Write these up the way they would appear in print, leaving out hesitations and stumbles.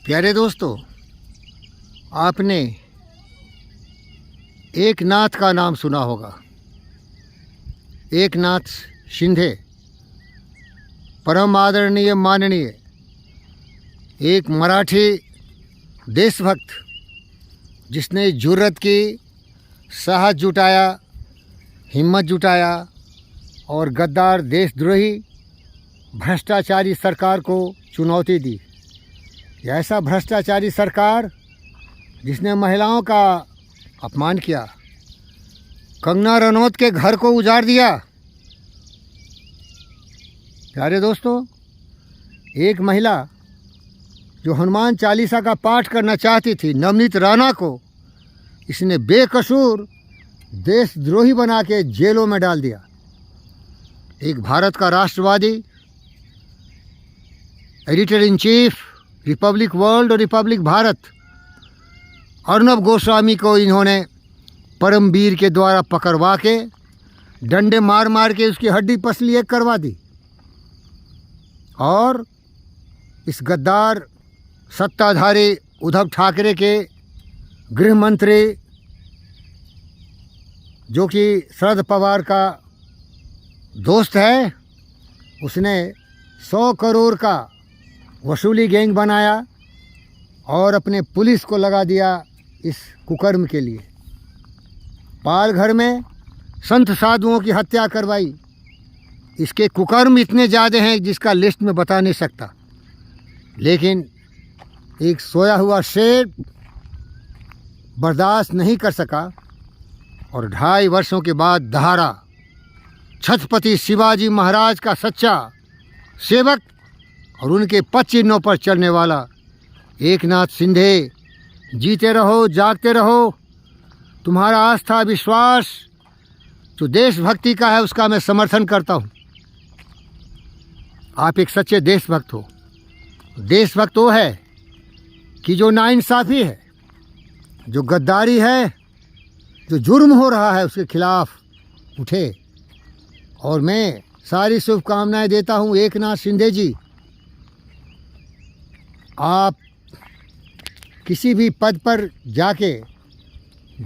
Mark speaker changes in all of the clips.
Speaker 1: प्यारे दोस्तों, आपने एक नाथ का नाम सुना होगा। एक नाथ शिंदे, परम आदरणीय माननीय एक मराठी देशभक्त, जिसने जुर्रत की, साहस जुटाया, हिम्मत जुटाया और गद्दार देशद्रोही भ्रष्टाचारी सरकार को चुनौती दी। ऐसा भ्रष्टाचारी सरकार जिसने महिलाओं का अपमान किया, कंगना रनौत के घर को उजाड़ दिया। प्यारे दोस्तों, एक महिला जो हनुमान चालीसा का पाठ करना चाहती थी, नवनीत राणा को इसने बेकसूर देशद्रोही बना के जेलों में डाल दिया। एक भारत का राष्ट्रवादी, editor in chief Republic World और रिपब्लिक भारत, अर्नब गोस्वामी को इन्होंने परमवीर के द्वारा पकड़वा के डंडे मार मार के उसकी हड्डी पसली एक करवा दी। और इस गद्दार सत्ताधारी उद्धव ठाकरे के गृह मंत्री, जो कि शरद पवार का दोस्त है, उसने 100 करोड़ का वसूली गैंग बनाया और अपने पुलिस को लगा दिया इस कुकर्म के लिए। पालघर में संत साधुओं की हत्या करवाई। इसके कुकर्म इतने ज़्यादा हैं जिसका लिस्ट में बता नहीं सकता। लेकिन एक सोया हुआ शेर बर्दाश्त नहीं कर सका और 2.5 वर्षों के बाद दहाड़ा छत्रपति शिवाजी महाराज का सच्चा सेवक और उनके पद चिन्हों पर चलने वाला एक नाथ शिंदे, जीते रहो, जागते रहो। तुम्हारा आस्था विश्वास जो देशभक्ति का है, उसका मैं समर्थन करता हूँ। आप एक सच्चे देशभक्त हो। देशभक्त वो है कि जो नाइंसाफ़ी है, जो गद्दारी है, जो जुर्म हो रहा है, उसके खिलाफ उठे। और मैं सारी शुभकामनाएं देता हूँ एक नाथ शिंदे जी। आप किसी भी पद पर जाके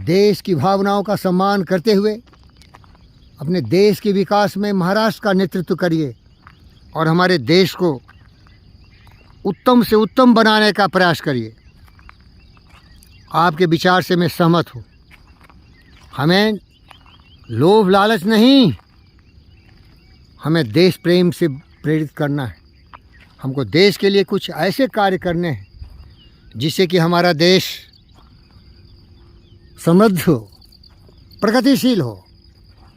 Speaker 1: देश की भावनाओं का सम्मान करते हुए अपने देश के विकास में महाराष्ट्र का नेतृत्व करिए और हमारे देश को उत्तम से उत्तम बनाने का प्रयास करिए। आपके विचार से मैं सहमत हूँ। हमें लोभ लालच नहीं, हमें देश प्रेम से प्रेरित करना है। हमको देश के लिए कुछ ऐसे कार्य करने हैं जिससे कि हमारा देश समृद्ध हो, प्रगतिशील हो।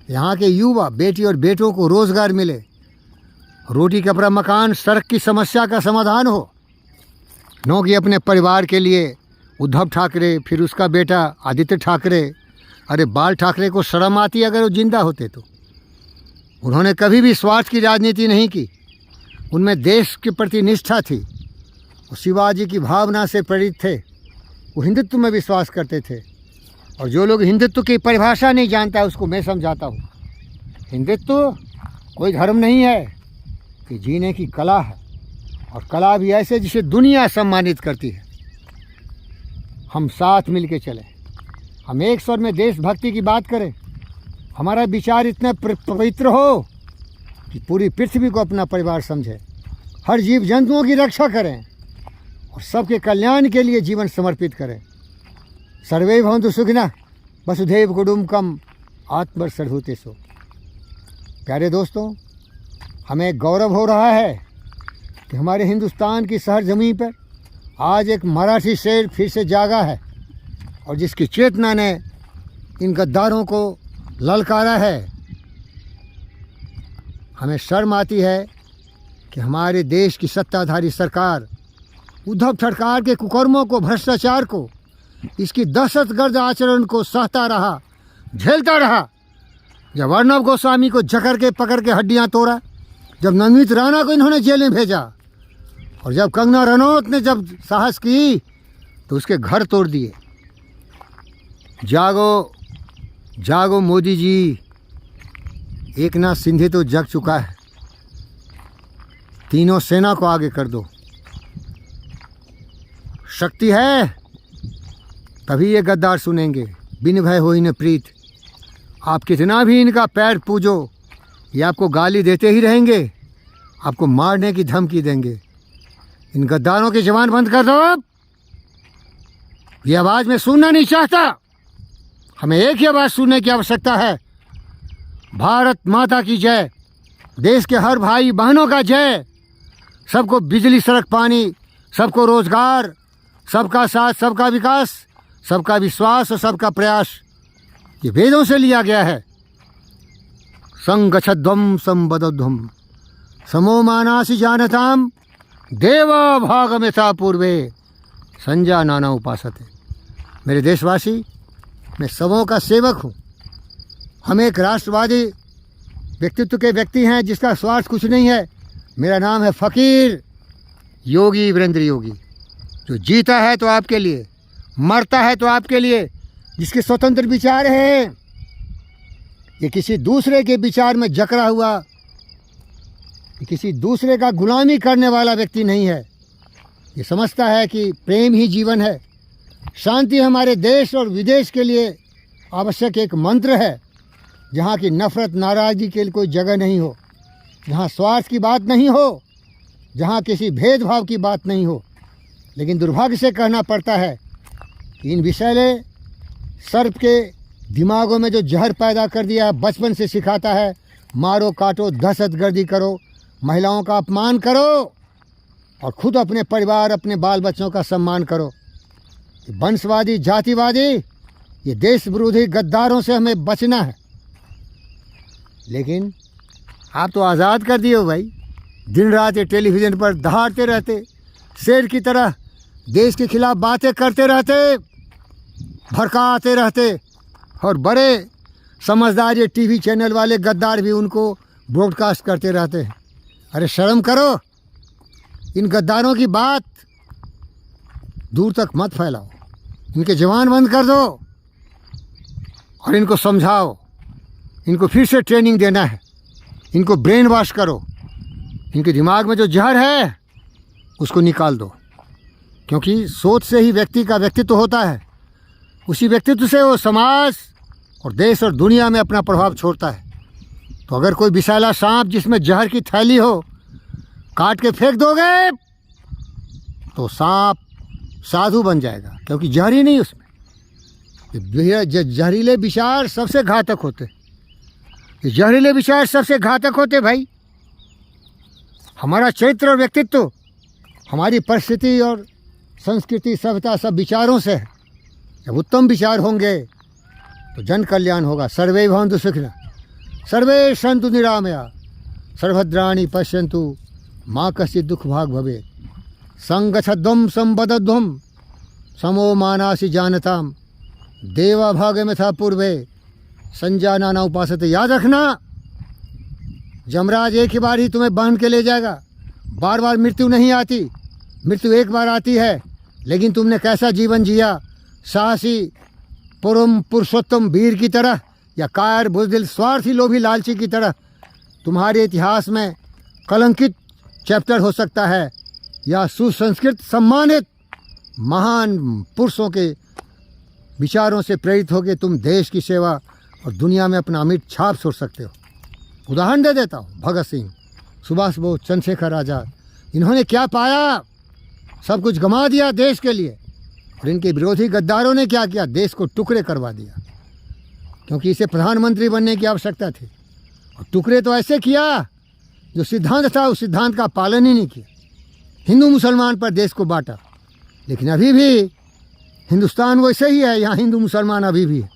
Speaker 1: यहाँ के युवा बेटी और बेटों को रोज़गार मिले, रोटी कपड़ा मकान सड़क की समस्या का समाधान हो। न कि अपने परिवार के लिए उद्धव ठाकरे, फिर उसका बेटा आदित्य ठाकरे। अरे बाल ठाकरे को शर्म आती अगर वो जिंदा होते तो। उन्होंने कभी भी स्वार्थ की राजनीति नहीं की, उनमें देश के प्रति निष्ठा थी। वो शिवाजी की भावना से प्रेरित थे, वो हिंदुत्व में विश्वास करते थे। और जो लोग हिंदुत्व की परिभाषा नहीं जानता, उसको मैं समझाता हूँ। हिंदुत्व कोई धर्म नहीं है, कि जीने की कला है, और कला भी ऐसे जिसे दुनिया सम्मानित करती है। हम साथ मिल के चलें, हम एक स्वर में देशभक्ति की बात करें। हमारा विचार इतना पवित्र हो कि पूरी पृथ्वी को अपना परिवार समझे, हर जीव जंतुओं की रक्षा करें और सबके कल्याण के लिए जीवन समर्पित करें। सर्वे भवन्तु सुखिनः, वसुधैव कुटुम्बकम्, आत्मसर्वभूतेषु। प्यारे दोस्तों, हमें गौरव हो रहा है कि हमारे हिंदुस्तान की शहर ज़मीन पर आज एक मराठी शेर फिर से जागा है और जिसकी चेतना ने इन गद्दारों को ललकारा है। हमें शर्म आती है कि हमारे देश की सत्ताधारी सरकार उद्धव ठाकरे के कुकर्मों को, भ्रष्टाचार को, इसकी दहशतगर्द आचरण को सहता रहा, झेलता रहा। जब अर्नब गोस्वामी को जकड़ के पकड़ के हड्डियां तोड़ा, जब नवनीत राणा को इन्होंने जेल में भेजा, और जब कंगना रनौत ने जब साहस की तो उसके घर तोड़ दिए। जागो जागो मोदी जी, एक नाथ शिंदे तो जग चुका है। तीनों सेना को आगे कर दो। शक्ति है तभी ये गद्दार सुनेंगे। बिन भय होई न प्रीत। आप कितना भी इनका पैर पूजो, ये आपको गाली देते ही रहेंगे, आपको मारने की धमकी देंगे। इन गद्दारों की जबान बंद कर दो। ये आवाज़ मैं सुनना नहीं चाहता। हमें एक ही आवाज़ सुनने की आवश्यकता है। भारत माता की जय। देश के हर भाई बहनों का जय। सबको बिजली, सड़क, पानी, सबको रोजगार, सबका साथ, सबका विकास, सबका विश्वास और सबका प्रयास, ये वेदों से लिया गया है। संगच्छध्वम संबद्धध्वम समो मानासि जानताम देवा भागमेथा पूर्वे संजा नाना उपासते। मेरे देशवासी, मैं सबों का सेवक हूँ। हम एक राष्ट्रवादी व्यक्तित्व के व्यक्ति हैं जिसका स्वार्थ कुछ नहीं है। मेरा नाम है फ़कीर योगी वीरेंद्र योगी, जो जीता है तो आपके लिए, मरता है तो आपके लिए, जिसके स्वतंत्र विचार हैं। ये किसी दूसरे के विचार में जकड़ा हुआ, ये किसी दूसरे का गुलामी करने वाला व्यक्ति नहीं है। ये समझता है कि प्रेम ही जीवन है। शांति हमारे देश और विदेश के लिए आवश्यक एक मंत्र है, जहाँ की नफरत, नाराज़गी के लिए कोई जगह नहीं हो, जहाँ स्वार्थ की बात नहीं हो, जहाँ किसी भेदभाव की बात नहीं हो। लेकिन दुर्भाग्य से कहना पड़ता है कि इन विषैले सर्प के दिमागों में जो जहर पैदा कर दिया है, बचपन से सिखाता है मारो काटो, दहशतगर्दी करो, महिलाओं का अपमान करो और खुद अपने परिवार, अपने बाल बच्चों का सम्मान करो। वंशवादी, जातिवादी, ये देश विरोधी गद्दारों से हमें बचना है। लेकिन आप तो आज़ाद कर दिए हो भाई। दिन रात ये टेलीविज़न पर दहाड़ते रहते, शेर की तरह देश के खिलाफ बातें करते रहते, भड़काते रहते, और बड़े समझदार ये टीवी चैनल वाले गद्दार भी उनको ब्रॉडकास्ट करते रहते हैं। अरे शर्म करो। इन गद्दारों की बात दूर तक मत फैलाओ। इनके जवान बंद कर दो और इनको समझाओ। इनको फिर से ट्रेनिंग देना है। इनको ब्रेन वॉश करो। इनके दिमाग में जो जहर है उसको निकाल दो, क्योंकि सोच से ही व्यक्ति का व्यक्तित्व होता है। उसी व्यक्तित्व से वो समाज और देश और दुनिया में अपना प्रभाव छोड़ता है। तो अगर कोई विषैला सांप जिसमें जहर की थैली हो काट के फेंक दोगे तो सांप साधु बन जाएगा, क्योंकि जहर ही नहीं उसमें। जहरीले विचार सबसे घातक होते। ये जहरीले विचार सबसे घातक होते भाई। हमारा चरित्र और व्यक्तित्व, हमारी परिस्थिति और संस्कृति, सभ्यता सब विचारों से है। जब उत्तम विचार होंगे तो जन कल्याण होगा। सर्वे भवन्तु सुखिनः, सर्वे सन्तु निरामया, सर्वभद्राणि पश्यन्तु, मा कश्चित् दुःख भाग् भवेत्। संगच्छध्वं संबद्धध्वं समो मानासि जानताम देवा भागमेथा पूर्वे संजा नाना उपासते। याद रखना, यमराज एक ही बार ही तुम्हें बांध के ले जाएगा। बार बार मृत्यु नहीं आती। मृत्यु एक बार आती है, लेकिन तुमने कैसा जीवन जिया, साहसी, परम पुरुषोत्तम वीर की तरह या कायर, बुज़दिल, स्वार्थी, लोभी, लालची की तरह तुम्हारे इतिहास में कलंकित चैप्टर हो सकता है, या सुसंस्कृत, सम्मानित महान पुरुषों के विचारों से प्रेरित होकर तुम देश की सेवा और दुनिया में अपना अमिट छाप छोड़ सकते हो। उदाहरण दे देता हूँ, भगत सिंह, सुभाष बोस, चंद्रशेखर आज़ाद। इन्होंने क्या पाया? सब कुछ गंवा दिया देश के लिए। और इनके विरोधी गद्दारों ने क्या किया? देश को टुकड़े करवा दिया, क्योंकि इसे प्रधानमंत्री बनने की आवश्यकता थी। और टुकड़े तो ऐसे किया, जो सिद्धांत था उस सिद्धांत का पालन ही नहीं किया। हिंदू मुसलमान पर देश को बांटा। लेकिन अभी भी हिंदुस्तान वैसे ही है, यहाँ हिंदू मुसलमान अभी भी है।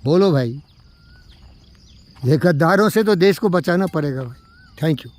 Speaker 1: बोलो भाई, ये गद्दारों से तो देश को बचाना पड़ेगा भाई। Thank you.